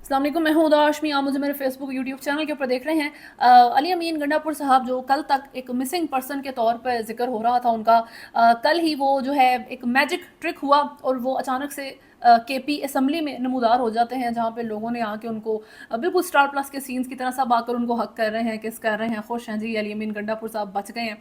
अस्सलाम वालेकुम, मैं हूं उदा हाशमी। आप मुझे मेरे फेसबुक यूट्यूब चैनल के ऊपर देख रहे हैं। अली अमीन गंडापुर साहब जो कल तक एक मिसिंग पर्सन के तौर पर जिक्र हो रहा था उनका, कल ही वो जो है एक मैजिक ट्रिक हुआ और वो अचानक से केपी असम्बली में नमूदार हो जाते हैं, जहाँ पे लोगों ने आके उनको बिल्कुल स्टार प्लस के सीन्स की तरह सब आकर उनको हक कर रहे हैं, किस कर रहे हैं, खुश हैं जी अली अमीन गंडापुर साहब बच गए हैं।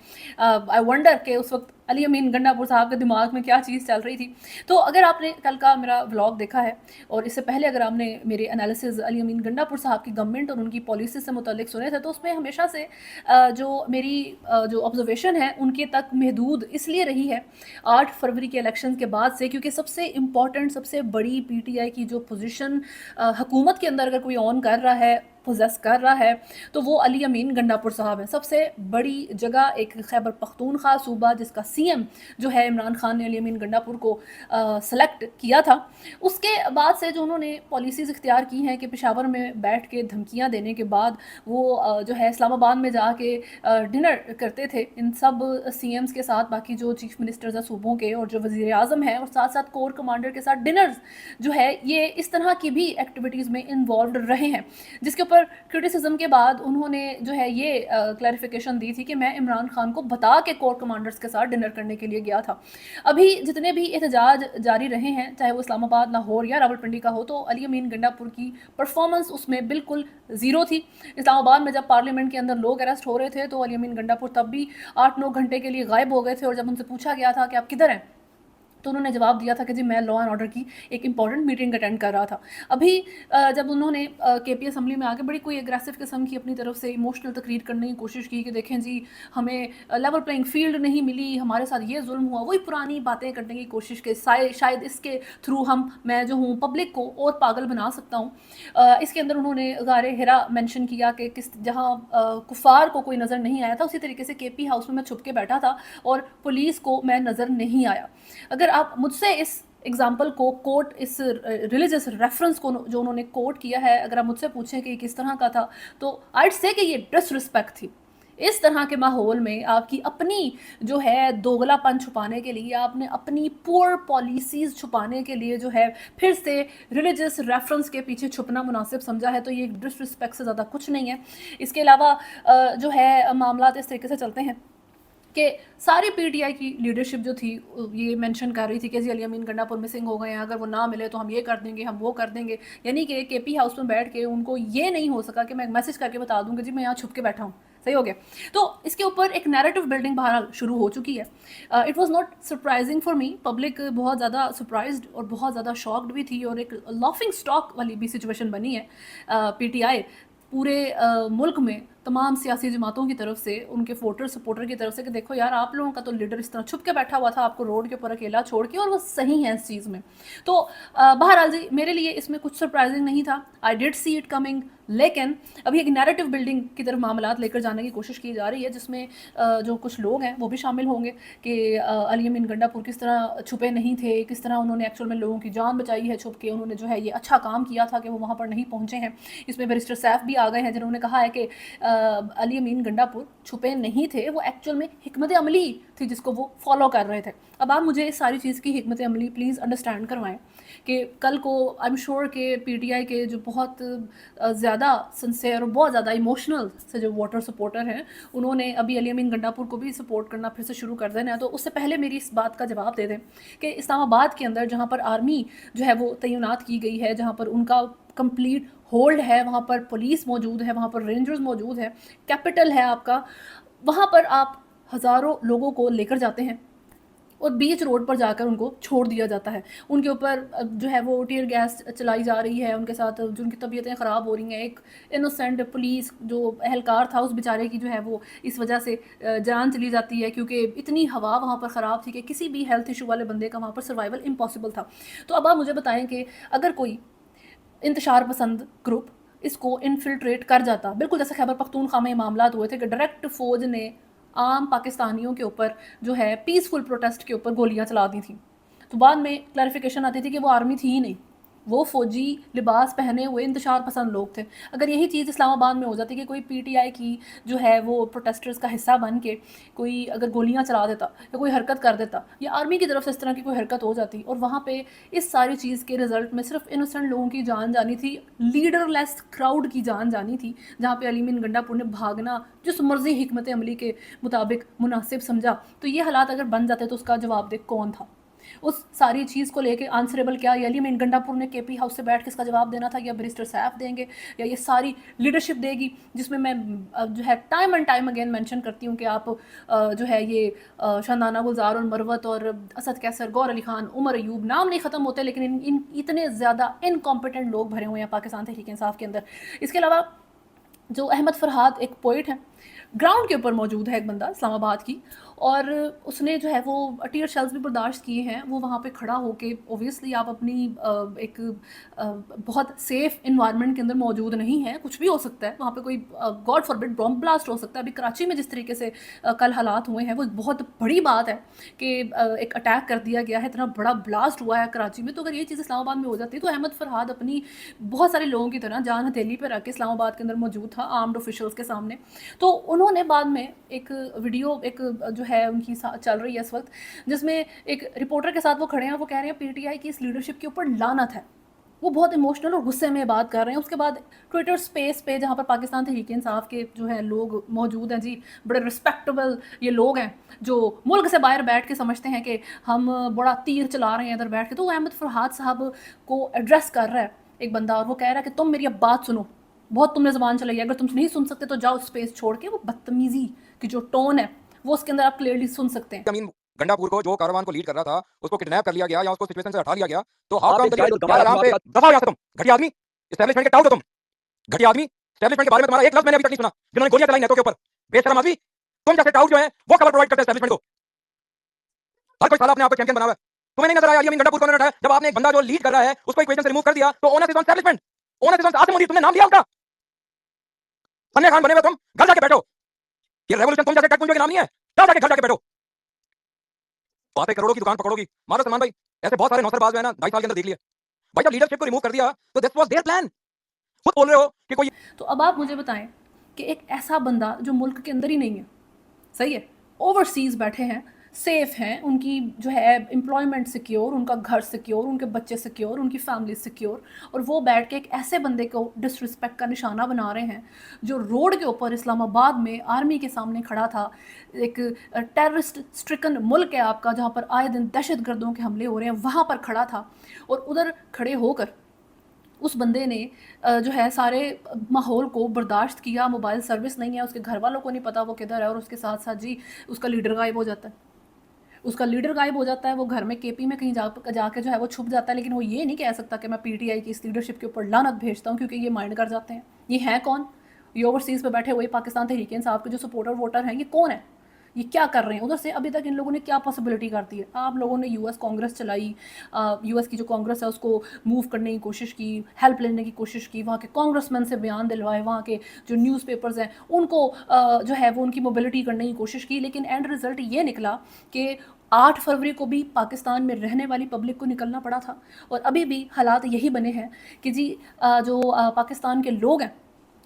आई वंडर कि उस वक्त अली अमीन गंडापुर साहब के दिमाग में क्या चीज़ चल रही थी। तो अगर आपने कल का मेरा व्लॉग देखा है और इससे पहले अगर आपने मेरे एनालिसिस अली अमीन गंडापुर साहब की गवर्नमेंट और उनकी पॉलिसी से मुतल्लिक सुने थे, तो उसमें हमेशा से जो मेरी जो ऑब्जर्वेशन है उनके तक महदूद इसलिए रही है 8 फरवरी के इलेक्शन के बाद से, क्योंकि सबसे इम्पॉर्टेंट सबसे बड़ी पीटीआई की जो पोजीशन हुकूमत के अंदर अगर कोई ऑन कर रहा है, पोजेस कर रहा है, तो वो अली अमीन गंडापुर साहब है। सबसे बड़ी जगह एक खैबर पख्तूनख्वा सूबा जिसका सीएम जो है इमरान खान ने अली अमीन गंडापुर को सेलेक्ट किया था, उसके बाद से जो उन्होंने पॉलिसीज़ इख्तियार की हैं कि पेशावर में बैठ के धमकियाँ देने के बाद वो जो है इस्लामाबाद में जाके डिनर करते थे इन सब सीएम्स के साथ, बाकी जो चीफ मिनिस्टर्स हैं सूबों के और जो वज़ीर आज़म है, और साथ साथ कोर कमांडर के साथ डिनर्स जो है ये इस तरह की भी एक्टिविटीज़ में इन्वॉल्व रहे हैं, जिसके ऊपर क्रिटिसिज्म के बाद उन्होंने जो है ये क्लैरिफिकेशन दी थी कि मैं इमरान खान को बता के कोर कमांडर्स के साथ डिनर करने के लिए गया था। अभी जितने भी एहतजाज जारी रहे हैं, चाहे वो इस्लामाबाद, लाहौर या रावलपिंडी का हो, तो अली अमीन गंडापुर की परफॉर्मेंस उसमें बिल्कुल ज़ीरो थी। इस्लामाबाद में जब पार्लियामेंट के अंदर लोग अरेस्ट हो रहे थे तो अली अमीन गंडापुर तब भी 8-9 घंटे के लिए गायब हो गए थे, और जब उनसे पूछा गया था कि आप किधर हैं, तो उन्होंने जवाब दिया था कि जी मैं लॉ एंड ऑर्डर की एक इंपॉर्टेंट मीटिंग अटेंड कर रहा था। अभी जब उन्होंने केपी असम्बली में आके बड़ी कोई एग्रेसिव किस्म की अपनी तरफ से इमोशनल तकरीर करने की कोशिश की कि देखें जी हमें लेवल प्लेइंग फील्ड नहीं मिली, हमारे साथ ये जुल्म हुआ, वही पुरानी बातें करने की कोशिश के शायद इसके थ्रू मैं जो हूँ पब्लिक को और पागल बना सकता हूँ। इसके अंदर उन्होंने गारे हिरा मेंशन किया कि किस जहाँ कुफार को कोई नज़र नहीं आया था, उसी तरीके से केपी हाउस में मैं छुप के बैठा था और पुलिस को मैं नज़र नहीं आया। अगर आप मुझसे इस एग्जाम्पल को कोट, इस रिलीजियस रेफरेंस को जो उन्होंने कोट किया है, अगर आप मुझसे पूछें कि किस तरह का था, तो आइड से कि ये डिसरिस्पेक्ट थी। इस तरह के माहौल में आपकी अपनी जो है दोगलापन छुपाने के लिए, आपने अपनी पुअर पॉलिसीज़ छुपाने के लिए जो है फिर से रिलीजियस रेफरेंस के पीछे छुपना मुनासिब समझा है, तो ये डिसरिस्पेक्ट से ज़्यादा कुछ नहीं है। इसके अलावा जो है मामला इस तरीके से चलते हैं कि सारी पीटीआई की लीडरशिप जो थी ये मेंशन कर रही थी कि जी अली अमीन गंडापुर मिसिंग हो गए हैं, अगर वो ना मिले तो हम ये कर देंगे, हम वो कर देंगे। यानी कि केपी हाउस में बैठ के उनको ये नहीं हो सका कि मैं मैसेज करके बता दूँ कि जी मैं यहाँ छुप के बैठा हूँ। सही हो गया। तो इसके ऊपर एक नैरेटिव बिल्डिंग बहरहाल शुरू हो चुकी है। It was not surprising for me, public बहुत ज़्यादा सरप्राइज्ड और बहुत ज़्यादा शॉक्ड भी थी, और एक लाफिंग स्टॉक वाली भी सिचुएशन बनी है। पीटीआई पूरे मुल्क में तमाम सियासी जमातों की तरफ से, उनके वोटर सपोर्टर की तरफ से कि देखो यार आप लोगों का तो लीडर इस तरह छुप के बैठा हुआ था आपको रोड के ऊपर अकेला छोड़ के, और वो सही है इस चीज़ में। तो बहरहाल जी मेरे लिए इसमें कुछ सरप्राइजिंग नहीं था, I did see it coming. लेकिन अभी एक नैरेटिव बिल्डिंग की तरफ मामलात लेकर जाने की कोशिश की जा रही है, जिसमें जो कुछ लोग हैं वो भी शामिल होंगे कि अली अमीन गंडापुर किस तरह छुपे नहीं थे, किस तरह उन्होंने एक्चुअल में लोगों की जान बचाई है छुप के, उन्होंने जो है ये अच्छा काम किया था कि वो वहाँ पर नहीं पहुँचे हैं। इसमें बैरिस्टर सैफ भी आ गए हैं जिन्होंने कहा है कि अली अमीन गंडापुर छुपे नहीं थे, वो एक्चुअल में हिकमत अमली थी जिसको वो फॉलो कर रहे थे। अब आप मुझे इस सारी चीज़ की हिकमत अमली प्लीज़ अंडरस्टैंड करवाएं कि कल को आई एम श्योर के पीटीआई के जो बहुत ज़्यादा सिंसियर और बहुत ज़्यादा इमोशनल से जो वोटर सपोर्टर हैं, उन्होंने अभी अली अमीन गंडापुर को भी सपोर्ट करना फिर से शुरू कर देना है। तो उससे पहले मेरी इस बात का जवाब दे दें कि इस्लामाबाद के अंदर जहाँ पर आर्मी जो है वो तैनात की गई है, जहाँ पर उनका कंप्लीट होल्ड है, वहाँ पर पुलिस मौजूद है, वहाँ पर रेंजर्स मौजूद है, कैपिटल है आपका, वहाँ पर आप हज़ारों लोगों को लेकर जाते हैं और बीच रोड पर जाकर उनको छोड़ दिया जाता है। उनके ऊपर जो है वो टीयर गैस चलाई जा रही है, उनके साथ जो उनकी तबीयतें ख़राब हो रही हैं। एक इनोसेंट पुलिस जो एहलकार था उस बेचारे की जो है वो इस वजह से जान चली जाती है, क्योंकि इतनी हवा वहाँ पर ख़राब थी कि किसी भी हेल्थ इशू वाले बंदे का वहाँ पर सर्वाइवल इम्पॉसिबल था। तो अब आप मुझे बताएं कि अगर कोई इंतशार पसंद ग्रुप इसको इनफिल्ट्रेट कर जाता, बिल्कुल जैसे खैबर पख्तूनख्वा में मामला हुए थे कि डायरेक्ट फ़ौज ने आम पाकिस्तानियों के ऊपर जो है पीसफुल प्रोटेस्ट के ऊपर गोलियां चला दी थी, तो बाद में क्लैरिफिकेशन आती थी कि वो आर्मी थी ही नहीं, وہ فوجی لباس پہنے ہوئے انتشار پسند لوگ تھے. اگر یہی چیز اسلام آباد میں ہو جاتی کہ کوئی پی ٹی آئی کی جو ہے وہ پروٹیسٹرز کا حصہ بن کے کوئی اگر گولیاں چلا دیتا یا کوئی حرکت کر دیتا یا آرمی کی طرف سے اس طرح کی کوئی حرکت ہو جاتی اور وہاں پہ اس ساری چیز کے رزلٹ میں صرف انوسنٹ لوگوں کی جان جانی تھی, لیڈر لیس کراؤڈ کی جان جانی تھی, جہاں پہ علی امین گنڈا پور نے بھاگنا جس مرضی حکمت عملی کے مطابق مناسب سمجھا, تو یہ حالات اگر بن جاتے تو اس کا جواب دہ کون تھا؟ اس ساری چیز کو لے کے آنسریبل کیا علی امین گنڈا پور نے کے پی ہاؤس سے بیٹھ کے اس کا جواب دینا تھا, یا بیرسٹر سیف دیں گے, یا یہ ساری لیڈرشپ دے گی, جس میں جو ہے time and time again mention کرتی ہوں کہ آپ جو ہے یہ شاندانہ گلزار اور مروت اور اسد کیسر, غور علی خان, عمر ایوب, نام نہیں ختم ہوتے لیکن ان اتنے زیادہ انکمپیٹنٹ لوگ بھرے ہوئے ہیں پاکستان تحریک انصاف کے اندر. اس کے علاوہ جو احمد فرحاد ایک پوئٹ ہے, گراؤنڈ کے اوپر موجود ہے ایک بندہ اسلام آباد کی, اور اس نے جو ہے وہ ٹیئر شیلز بھی برداشت کیے ہیں. وہ وہاں پہ کھڑا ہو کے اوبویسلی آپ اپنی ایک بہت سیف انوائرمنٹ کے اندر موجود نہیں ہیں, کچھ بھی ہو سکتا ہے وہاں پہ, کوئی گاڈ فاربڈ بم بلاسٹ ہو سکتا ہے. ابھی کراچی میں جس طریقے سے کل حالات ہوئے ہیں وہ بہت بڑی بات ہے کہ ایک اٹیک کر دیا گیا ہے, اتنا بڑا بلاسٹ ہوا ہے کراچی میں. تو اگر یہ چیز اسلام آباد میں ہو جاتی تو احمد فرحاد اپنی بہت سارے لوگوں کی طرح جان ہتھیلی پہ رکھ کے اسلام آباد کے اندر موجود تھا آرمڈ آفیشلز کے سامنے. تو انہوں نے بعد میں ایک ویڈیو ایک جو ہے ان کی چل رہی ہے اس وقت, جس میں ایک رپورٹر کے ساتھ وہ کھڑے ہیں, وہ کہہ رہے ہیں پی ٹی آئی کی اس لیڈرشپ کے اوپر لعنت ہے. وہ بہت ایموشنل اور غصے میں بات کر رہے ہیں. اس کے بعد ٹویٹر سپیس پہ جہاں پر پاکستان تحریک انصاف کے جو ہے لوگ موجود ہیں, جی بڑے رسپیکٹیبل یہ لوگ ہیں جو ملک سے باہر بیٹھ کے سمجھتے ہیں کہ ہم بڑا تیر چلا رہے ہیں ادھر بیٹھ کے, تو وہ احمد فرحاد صاحب کو ایڈریس کر رہا ہے ایک بندہ, اور وہ کہہ رہا ہے کہ تم میری اب بات سنو, بہت تم نے زبان چلائی ہے, اگر تم نہیں سن سکتے تو جاؤ اسپیس چھوڑ کے. وہ بدتمیزی کی جو ٹون ہے وہ اس کے اندر آپ کلیئرلی سن سکتے ہیں. امین گنڈا پور کو جو کاروان کو لیڈ کر رہا تھا اس کو کڈنیپ کر لیا گیا یا اس کو سچویشن سے ہٹا لیا گیا, تو ہاؤ کم آرام سے دفاع یہاں سے, تم گھٹیا آدمی, اسٹیبلشمنٹ کے ٹاؤٹ ہو تم, گھٹیا آدمی. اسٹیبلشمنٹ کے بارے میں تمہارا ایک لفظ میں نے ابھی تک نہیں سنا, جنہوں نے گولیاں چلائی نیتوں کے اوپر, بے شرم آدمی. تم جیسے ٹاؤٹ جو ہیں وہ کور پرووائڈ کرتے ہیں اسٹیبلشمنٹ کو. ہر کوئی سالہ اپنے آپ کو چیمپئن بنا ہوا ہے. تمہیں نہیں نظر آیا علی امین گنڈا پور کو انہوں نے اٹھایا, جب آپ نے ایک بندہ جو لیڈ کر رہا ہے اس کو ایکویشن سے ریموو کر دیا, تو owner is on establishment, owner is on Asim Modi, تم نے نام لیا ان کا, سنیا خان بنے ہوئے تم, گھر جا کے بیٹھو. یہ ریولوشن تم جیسے ٹیک پوائنٹ کے نام نہیں ہے, جا کے گھر جا کے بیٹھو. وہاں پہ کروڑوں کی دکان پکڑو گی. مارو سلمان بھائی, ایسے بہت سارے نوسر باز ہیں نا 22 سال کے اندر دیکھ لیا بھائی, جب لیڈرشپ کو ریموو کر دیا تو دس واز دیئر پلان. خود بول رہے ہو کہ کوئی. تو اب آپ مجھے بتائیں کہ ایک ایسا بندہ جو ملک کے اندر ہی نہیں ہے, صحیح ہے, اوورسیز بیٹھے ہیں, سیف ہیں, ان کی جو ہے امپلائمنٹ سیکیور, ان کا گھر سیکیور, ان کے بچے سیکیور, ان کی فیملی سیکیور, اور وہ بیٹھ کے ایک ایسے بندے کو ڈس رسپیکٹ کا نشانہ بنا رہے ہیں جو روڈ کے اوپر اسلام آباد میں آرمی کے سامنے کھڑا تھا. ایک ٹیررسٹ اسٹرکن ملک ہے آپ کا, جہاں پر آئے دن دہشت گردوں کے حملے ہو رہے ہیں, وہاں پر کھڑا تھا, اور ادھر کھڑے ہو کر اس بندے نے جو ہے سارے ماحول کو برداشت کیا. موبائل سروس نہیں ہے, اس کے گھر والوں کو نہیں پتا وہ کدھر ہے, اور اس کے ساتھ ساتھ جی اس کا لیڈر غائب ہو جاتا ہے, اس کا لیڈر غائب ہو جاتا ہے, وہ گھر میں کے پی میں کہیں جا کے جو ہے وہ چھپ جاتا ہے. لیکن وہ یہ نہیں کہہ سکتا کہ میں پی ٹی آئی کی اس لیڈرشپ کے اوپر لعنت بھیجتا ہوں, کیونکہ یہ مائنڈ کر جاتے ہیں. یہ ہیں کون؟ یہ اوورسیز پہ بیٹھے ہوئے پاکستان تحریک انصاف کے جو سپورٹر ووٹر ہیں, یہ کون ہیں, یہ کیا کر رہے ہیں ادھر سے؟ ابھی تک ان لوگوں نے کیا پاسبلٹی کر دی ہے؟ آپ لوگوں نے یو ایس کانگریس چلائی, یو ایس کی جو کانگریس ہے اس کو موو کرنے کی کوشش کی, ہیلپ لینے کی کوشش کی, وہاں کے کانگریس مین سے بیان دلوائے, وہاں کے جو نیوز پیپرز ہیں ان کو جو ہے وہ ان کی موبلٹی کرنے کی کوشش کی. لیکن اینڈ رزلٹ یہ نکلا کہ 8 فروری کو بھی پاکستان میں رہنے والی پبلک کو نکلنا پڑا تھا, اور ابھی بھی حالات یہی بنے ہیں کہ جی جو پاکستان کے لوگ ہیں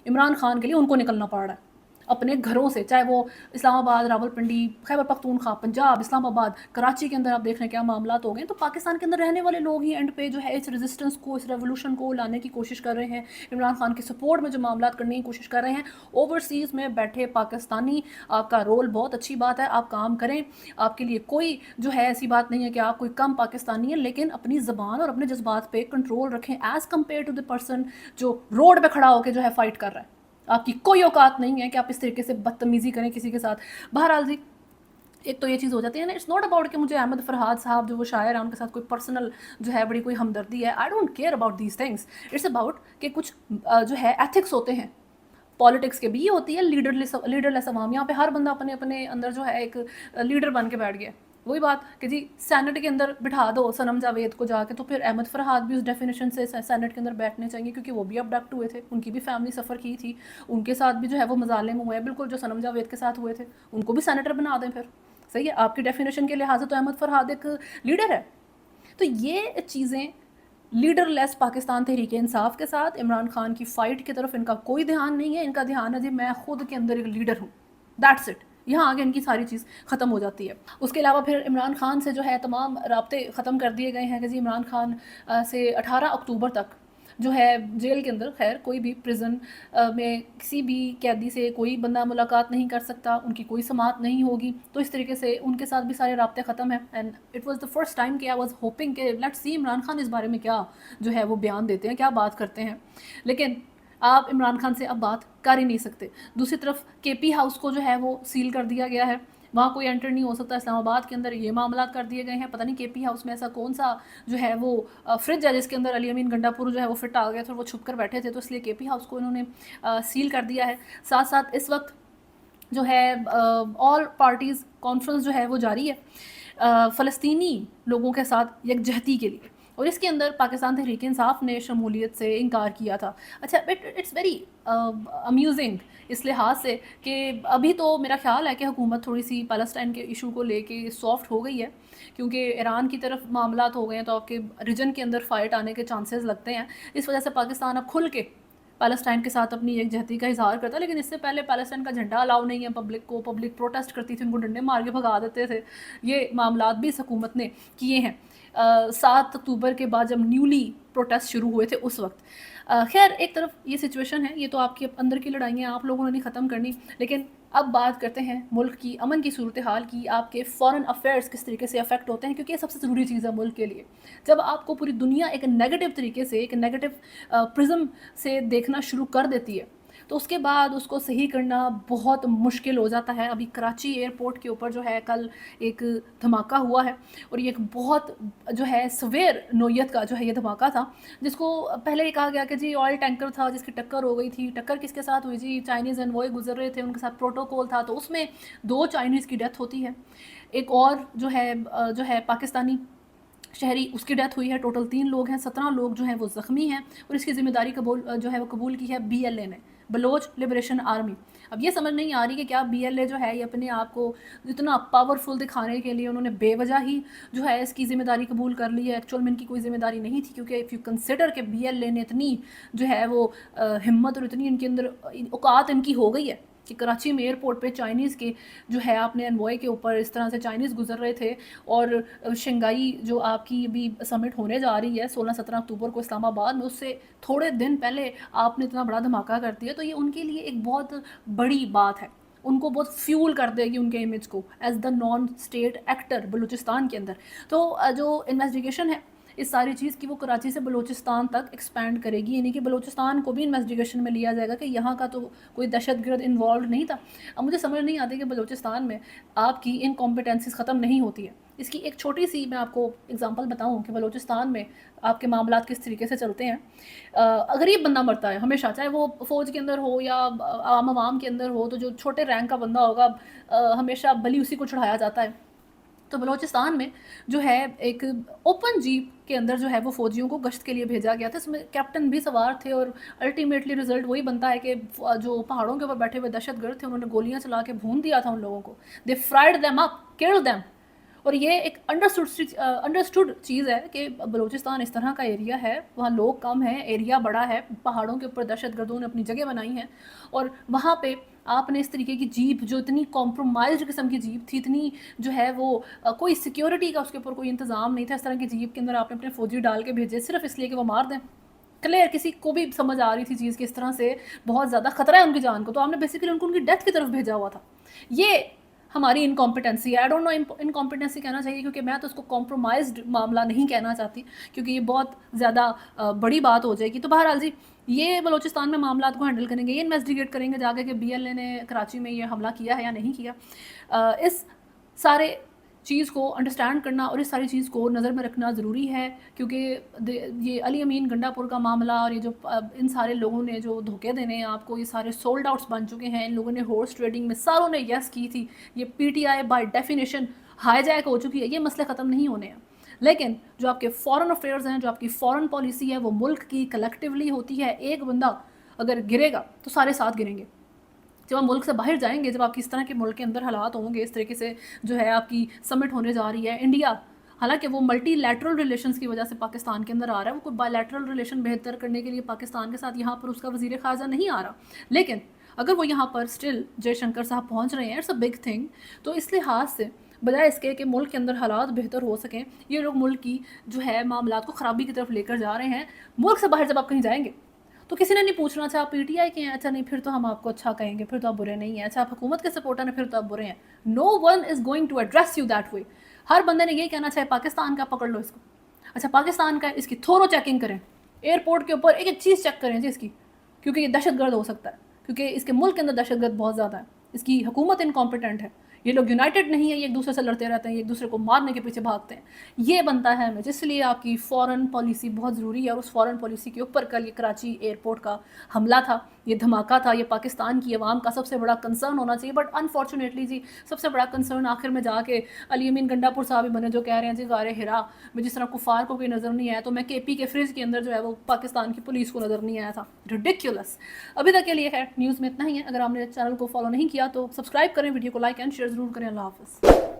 عمران خان کے لیے ان کو نکلنا پڑ رہا ہے اپنے گھروں سے, چاہے وہ اسلام آباد, راولپنڈی, خیبر پختونخوا, پنجاب, اسلام آباد, کراچی کے اندر آپ دیکھ رہے ہیں کیا معاملات ہو گئے. تو پاکستان کے اندر رہنے والے لوگ ہی اینڈ پہ جو ہے اس ریزسٹنس کو, اس ریولوشن کو لانے کی کوشش کر رہے ہیں, عمران خان کے سپورٹ میں جو معاملات کرنے کی کوشش کر رہے ہیں. اوورسیز میں بیٹھے پاکستانی, آپ کا رول بہت اچھی بات ہے, آپ کام کریں, آپ کے لیے کوئی جو ہے ایسی بات نہیں ہے کہ آپ کوئی کم پاکستانی ہے, لیکن اپنی زبان اور اپنے جذبات پہ کنٹرول رکھیں as compare to the person جو روڈ پہ کھڑا ہو کے جو ہے فائٹ کر رہا ہے. آپ کی کوئی اوقات نہیں ہے کہ آپ اس طریقے سے بدتمیزی کریں کسی کے ساتھ. بہرحال جی ایک تو یہ چیز ہو جاتی ہے نا, اٹس ناٹ اباؤٹ کہ مجھے احمد فرحاد صاحب جو وہ شاعر ہیں ان کے ساتھ کوئی پرسنل جو ہے بڑی کوئی ہمدردی ہے. I don't care about these things. It's about کہ کچھ جو ہے ایتھکس ہوتے ہیں پالیٹکس کے بھی, یہ ہوتی ہے لیڈر لیس عوام. یہاں پہ ہر بندہ اپنے اپنے اندر جو ہے ایک لیڈر بن کے بیٹھ گیا. وہی بات کہ جی سینٹ کے اندر بٹھا دو صنم جاوید کو جا کے, تو پھر احمد فرحاد بھی اس ڈیفینیشن سے سینٹ کے اندر بیٹھنے چاہیے, کیونکہ وہ بھی ابڈکٹ ہوئے تھے, ان کی بھی فیملی سفر کی تھی, ان کے ساتھ بھی جو ہے وہ مظالم ہوئے ہیں بالکل جو صنم جاوید کے ساتھ ہوئے تھے, ان کو بھی سینیٹر بنا دیں پھر. صحیح ہے, آپ کی ڈیفینیشن کے لحاظ سے تو احمد فرحاد ایک لیڈر ہے. تو یہ چیزیں लीडर लेस पाकिस्तान तहरीक इंसाफ के साथ इमरान खान की फ़ाइट की तरफ इनका कोई ध्यान नहीं है। इनका ध्यान है जी मैं खुद के अंदर एक लीडर हूँ, दैट्स इट। यहाँ आगे इनकी सारी चीज़ ख़त्म हो जाती है। उसके अलावा फिर इमरान खान से जो है तमाम राब्ते ख़त्म कर दिए गए हैं कि जी इमरान खान से 18 अक्टूबर तक जो है जेल के अंदर, खैर कोई भी प्रिजन में किसी भी कैदी से कोई बंदा मुलाकात नहीं कर सकता, उनकी कोई समाअत नहीं होगी। तो इस तरीके से उनके साथ भी सारे राब्ते ख़त्म हैं। And it was the first time कि आई वाज़ होपिंग कि लेट्स सी इमरान खान इस बारे में क्या जो है वो बयान देते हैं, क्या बात करते हैं। लेकिन आप इमरान खान से अब बात कर ही नहीं सकते। दूसरी तरफ केपी हाउस को जो है वो सील कर दिया गया है, वहाँ कोई एंटर नहीं हो सकता। इस्लामाबाद के अंदर ये मामला कर दिए गए हैं। पता नहीं केपी हाउस में ऐसा कौन सा जो है वो फ्रिज है जिसके अंदर अली अमीन गंडापुर जो है वो फिट आ गए थे और वो छुप कर बैठे थे, तो इसलिए केपी हाउस को इन्होंने सील कर दिया है। साथ साथ इस वक्त जो है ऑल पार्टीज़ कॉन्फ्रेंस जो है वो जारी है फ़लस्तीनी लोगों के साथ यकजहती के लिए, और इसके अंदर पाकिस्तान तहरीक इंसाफ ने शमूलियत से इनकार किया था। अच्छा, इट्स वेरी अम्यूजिंग इस लिहाज से कि अभी तो मेरा ख्याल है कि हुकूमत थोड़ी सी पैलेस्टाइन के इशू को लेके सॉफ्ट हो गई है, क्योंकि ईरान की तरफ मामलात हो गए हैं तो आपके रीजन के अंदर फाइट आने के चांसेस लगते हैं। इस वजह से पाकिस्तान अब खुल के पैलेस्टाइन के साथ अपनी एकजहती का इजहार करता है। लेकिन इससे पहले पैलेस्टाइन का झंडा अलाउ नहीं है पब्लिक को, पब्लिक प्रोटेस्ट करती थी, उनको डंडे मार के भगा देते थे। ये मामलात भी इस हुकूमत ने किए हैं 7 अक्टूबर के बाद जब न्यूली प्रोटेस्ट शुरू हुए थे उस वक्त। खैर एक तरफ ये सिचुएशन है, ये तो आपकी अंदर की लड़ाइयाँ आप लोगों ने नहीं ख़त्म करनी। लेकिन अब बात करते हैं मुल्क की अमन की सूरत हाल की, आपके फॉरेन अफेयर्स किस तरीके से अफेक्ट होते हैं, क्योंकि ये सबसे ज़रूरी चीज़ है मुल्क के लिए। जब आपको पूरी दुनिया एक नेगेटिव तरीके से, एक नेगेटिव प्रिज्म से देखना शुरू कर देती है, तो उसके बाद उसको सही करना बहुत मुश्किल हो जाता है। अभी कराची एयरपोर्ट के ऊपर जो है कल एक धमाका हुआ है, और ये एक बहुत जो है सवेर नोयत का जो है ये धमाका था, जिसको पहले ये कहा गया कि जी ऑयल टैंकर था जिसकी टक्कर हो गई थी। टक्कर किसके साथ हुई जी? चाइनीज़ एनवॉय गुजर रहे थे, उनके साथ प्रोटोकॉल था, तो उसमें 2 चाइनीज़ की डेथ होती है। एक और जो है पाकिस्तानी शहरी, उसकी डेथ हुई है। टोटल 3 लोग हैं, 17 लोग जो हैं वो ज़ख्मी हैं, और इसकी ज़िम्मेदारी जो है वो कबूल की है BLA ने, बलोच लिबरेशन आर्मी। अब ये समझ नहीं आ रही कि क्या BLA जो है ये अपने आप को इतना पावरफुल दिखाने के लिए उन्होंने बेवजह ही जो है इसकी ज़िम्मेदारी कबूल कर ली है। एक्चुअल में इनकी कोई ज़िम्मेदारी नहीं थी, क्योंकि इफ़ यू कंसिडर कि BLA ने इतनी जो है वो हिम्मत और इतनी इनके अंदर औकात इनकी हो गई है कि कराची में एयरपोर्ट पे चाइनीज़ के जो है आपने एनवॉय के ऊपर इस तरह से चाइनीज़ गुजर रहे थे, और शंघाई जो आपकी अभी समिट होने जा रही है 16-17 अक्टूबर को इस्लामाबाद में, उससे थोड़े दिन पहले आपने इतना बड़ा धमाका कर दिया। तो ये उनके लिए एक बहुत बड़ी बात है, उनको बहुत फ्यूल कर देगी उनके इमेज को as the non state actor Balochistan के अंदर। तो जो इन्वेस्टिगेशन है इस सारी चीज़ की वो कराची से बलूचिस्तान तक एक्सपैंड करेगी, यानी कि बलूचिस्तान को भी इन्वेस्टिगेशन में लिया जाएगा कि यहाँ का तो कोई दहशतगर्द इन्वॉल्व नहीं था। अब मुझे समझ नहीं आती कि बलूचिस्तान में आपकी इनकॉम्पिटेंसीज ख़त्म नहीं होती है। इसकी एक छोटी सी मैं आपको एग्जांपल बताऊं कि बलूचिस्तान में आपके मामलात किस तरीके से चलते हैं। गरीब बंदा मरता है हमेशा, चाहे वो फ़ौज के अंदर हो या आम आवाम के अंदर हो, तो जो छोटे रैंक का बंदा होगा हमेशा बली उसी को चढ़ाया जाता है। तो बलूचिस्तान में जो है एक ओपन जीप के अंदर जो है वो फ़ौजियों को गश्त के लिए भेजा गया था, इसमें कैप्टन भी सवार थे, और अल्टीमेटली रिजल्ट वही बनता है कि जो पहाड़ों के ऊपर बैठे हुए दहशतगर्द थे उन्होंने गोलियां चला के भून दिया था उन लोगों को। They fried them up, killed them. और ये एक अंडरस्टूड चीज़ है कि बलूचिस्तान इस तरह का एरिया है, वहाँ लोग कम हैं, एरिया बड़ा है, पहाड़ों के ऊपर दहशतगर्दों ने अपनी जगह बनाई है, और वहाँ पे आपने इस तरीके की जीप जो इतनी कॉम्प्रोमाइज्ड किस्म की जीप थी, इतनी जो है वो कोई सिक्योरिटी का उसके ऊपर कोई इंतज़ाम नहीं था, इस तरह की जीप के अंदर आपने अपने फ़ौजी डाल के भेजे सिर्फ इसलिए कि वो मार दें। क्लियर, किसी को भी समझ आ रही थी चीज़ कि इस तरह से बहुत ज़्यादा ख़तरा है उनकी जान को, तो आपने बेसिकली उनको उनकी डेथ की तरफ भेजा हुआ था। ये हमारी इनकॉम्पिटेंसी है। आई डोंट नो इनकॉम्पिटेंसी कहना चाहिए, क्योंकि मैं तो उसको कॉम्प्रोमाइज्ड मामला नहीं कहना चाहती, क्योंकि ये बहुत ज़्यादा बड़ी बात हो जाएगी। तो बहरहाल जी ये बलूचिस्तान में मामलात को हैंडल करेंगे, ये इन्वेस्टिगेट करेंगे जाके कि BLA ने कराची में ये हमला किया है या नहीं किया। इस सारे चीज़ को अंडरस्टैंड करना और इस सारी चीज़ को नज़र में रखना ज़रूरी है, क्योंकि ये अली अमीन गंडापुर का मामला और ये जो इन सारे लोगों ने जो धोखे देने हैं आपको, ये सारे सोल्ड आउट्स बन चुके हैं। इन लोगों ने हॉर्स ट्रेडिंग में सारों ने यस की थी, ये PTI बाय डेफिनेशन हाईजैक हो चुकी है, ये मसले ख़त्म नहीं होने हैं। लेकिन जो आपके फॉरेन अफेयर्स हैं, जो आपकी फॉरेन पॉलिसी है, वो मुल्क की कलेक्टिवली होती है। एक बंदा अगर गिरेगा तो सारे साथ गिरेंगे। जब आप मुल्क से बाहर जाएंगे, जब आपकी इस तरह के मुल्क के अंदर हालात होंगे, इस तरीके से जो है आपकी समिट होने जा रही है, इंडिया حالانکہ وہ ملٹی لیٹرل ریلیشنز کی وجہ سے پاکستان کے اندر آ رہا ہے، وہ کوئی بائی لیٹرل ریلیشن بہتر کرنے کے لیے پاکستان کے ساتھ یہاں پر اس کا وزیر خارجہ نہیں آ رہا، لیکن اگر وہ یہاں پر اسٹل جے شنکر صاحب پہنچ رہے ہیں، اٹس اے بگ تھنگ. تو اس لحاظ سے بجائے اس کے کہ ملک کے اندر حالات بہتر ہو سکیں، یہ لوگ ملک کی جو ہے معاملات کو خرابی کی طرف لے کر جا رہے ہیں. ملک سے باہر جب آپ کہیں جائیں گے تو کسی نے نہیں پوچھنا اچھا آپ پی ٹی آئی کے ہیں، اچھا نہیں پھر تو ہم آپ کو اچھا کہیں گے، پھر تو آپ برے نہیں ہیں، اچھا آپ حکومت کے سپورٹر ہیں، پھر تو آپ برے ہیں. No one is going to address you that way. ہر بندے نے یہی کہنا چاہے پاکستان کا پکڑ لو اس کو، اچھا پاکستان کا اس کی تھورو چیکنگ کریں، ایئرپورٹ کے اوپر ایک ایک چیز چیک کریں جی اس کی، کیونکہ یہ دہشت گرد ہو سکتا ہے، کیونکہ اس کے ملک کے اندر دہشت گرد بہت زیادہ ہے، اس کی حکومت انکمپیٹنٹ ہے، یہ لوگ یونائٹڈ نہیں ہے، یہ ایک دوسرے سے لڑتے رہتے ہیں، یہ ایک دوسرے کو مارنے کے پیچھے بھاگتے ہیں. یہ بنتا ہے ہمیں، جس لیے آپ کی فورن پالیسی بہت ضروری ہے. اور اس فورن پالیسی کے اوپر کل یہ کراچی ایئرپورٹ کا حملہ تھا، یہ دھماکہ تھا، یہ پاکستان کی عوام کا سب سے بڑا کنسرن ہونا چاہیے. بٹ انفارچونیٹلی جی سب سے بڑا کنسرن آخر میں جا کے علی امین گنڈا پور صاحب ہی بنے، جو کہہ رہے ہیں جی غار ہرا میں جس طرح کفار کو کوئی نظر نہیں آیا تو میں کے پی کے فریج کے اندر جو ہے وہ پاکستان کی پولیس کو نظر نہیں آیا تھا. ریڈیکیولس. ابھی تک کے لیے ہے نیوز میں اتنا ہی ہے. اگر آپ نے چینل کو فالو نہیں کیا تو سبسکرائب کریں، ویڈیو کو لائک اینڈ شیئر ضرور کریں. اللہ حافظ.